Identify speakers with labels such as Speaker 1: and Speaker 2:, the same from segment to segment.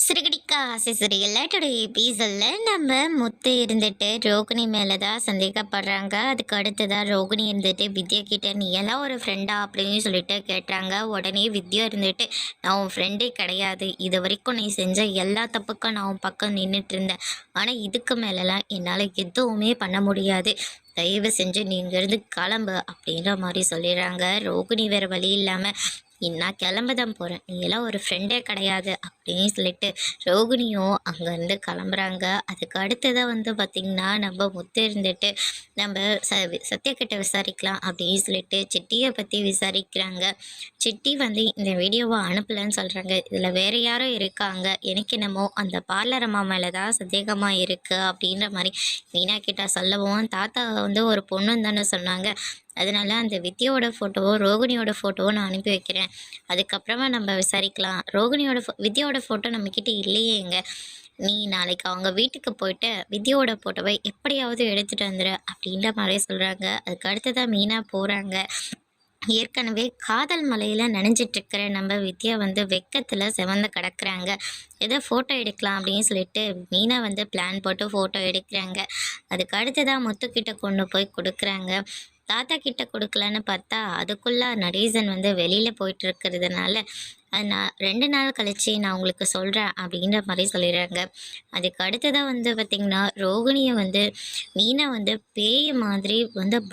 Speaker 1: சிறுகடிக்கா சிறுகடியில் today எபிசோடில் நம்ம முத்து இருந்துட்டு ரோகிணி மேலே தான் சந்தேகப்படுறாங்க. அதுக்கு அடுத்ததான் ரோகிணி இருந்துட்டு வித்யா கிட்ட நீ எல்லாம் ஒரு ஃப்ரெண்டா அப்படின்னு சொல்லிட்டு கேட்டுறாங்க. உடனே வித்யா இருந்துட்டு நான் உன் ஃப்ரெண்டே கிடையாது, இது வரைக்கும் நீ செஞ்ச எல்லா தப்புக்கும் நான் உன் பக்கம் நின்றுட்டு இருந்தேன், ஆனால் இதுக்கு மேலெலாம் என்னால் எதுவுமே பண்ண முடியாது, தயவு செஞ்சு நீ இங்கேருந்து கிளம்பு அப்படின்ற மாதிரி சொல்லிடுறாங்க. ரோகிணி வேறு வழி இல்லாமல் நான் கிளம்ப தான் போகிறேன், நீ எல்லாம் ஒரு ஃப்ரெண்டே கிடையாது அப்படின்னு சொல்லிட்டு ரோகிணியும் அங்கேருந்து கிளம்புறாங்க. அதுக்கு அடுத்ததாக பார்த்திங்கன்னா நம்ம முத்து இருந்துட்டு நம்ம சத்யாக்கிட்ட விசாரிக்கலாம் அப்படின்னு சொல்லிட்டு சிட்டியை பற்றி விசாரிக்கிறாங்க. சிட்டி இந்த வீடியோவை அனுப்பலன்னு சொல்கிறாங்க. இதில் வேறு யாரும் இருக்காங்க, எனக்கு என்னமோ அந்த பார்லர் அம்மா மேலே தான் சந்தேகமாக இருக்குது அப்படின்ற மாதிரி மீனா கிட்ட சொல்லவும், தாத்தா ஒரு பொண்ணுன்னு தானே சொன்னாங்க, அதனால அந்த வித்யாவோட ஃபோட்டோவோ ரோகிணியோட ஃபோட்டோவோ நான் அனுப்பி வைக்கிறேன், அதுக்கப்புறமா நம்ம விசாரிக்கலாம். வித்யாவோட ஃபோட்டோ நம்மக்கிட்ட இல்லையேங்க, நீ நாளைக்கு அவங்க வீட்டுக்கு போயிட்டு வித்யாவோட ஃபோட்டோவை எப்படியாவது எடுத்துகிட்டு வந்துடு அப்படின்ற மாதிரி சொல்கிறாங்க. அதுக்கு அடுத்ததான் மீனா போகிறாங்க. ஏற்கனவே காதல் மலையில் நனைஞ்சிட்ருக்கிற நம்ம வித்யா வெக்கத்தில் செவந்து கிடக்குறாங்க. ஏதோ ஃபோட்டோ எடுக்கலாம் அப்படின்னு சொல்லிட்டு மீனா பிளான் போட்டு ஃபோட்டோ எடுக்கிறாங்க. அதுக்கு அடுத்ததான் முத்துக்கிட்ட கொண்டு போய் கொடுக்குறாங்க. தாத்தா கிட்ட கொடுக்கலன்னு பார்த்தா அதுக்குள்ளே நடேசன் வெளியில் போயிட்டு இருக்கிறதுனால நான் 2 நாள் கழிச்சு நான் உங்களுக்கு சொல்கிறேன் அப்படின்ற மாதிரி சொல்லிடுறாங்க. அதுக்கு அடுத்ததாக பார்த்திங்கன்னா ரோகிணியை மீனா பேய் மாதிரி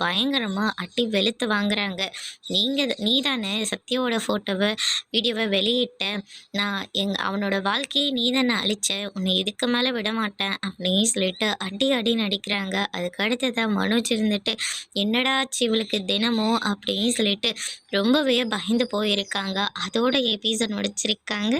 Speaker 1: பயங்கரமாக அட்டி வெளுத்து வாங்குறாங்க. நீ தானே சத்யாவோட ஃபோட்டோவை வீடியோவை வெளியிட்ட, நான் அவனோட வாழ்க்கையை நீ தானே அழிச்ச, உன்னை இதுக்கு மேலே விட மாட்டேன் அப்படின்னு சொல்லிட்டு அடி நடிக்கிறாங்க. அதுக்கு அடுத்ததாக மனோஜ் இருந்துட்டு என்னடாச்சு இவளுக்கு தினமும் அப்படின்னு சொல்லிட்டு ரொம்பவே பயந்து போயிருக்காங்க. அதோட எபிசோட் முடிச்சிருக்காங்க.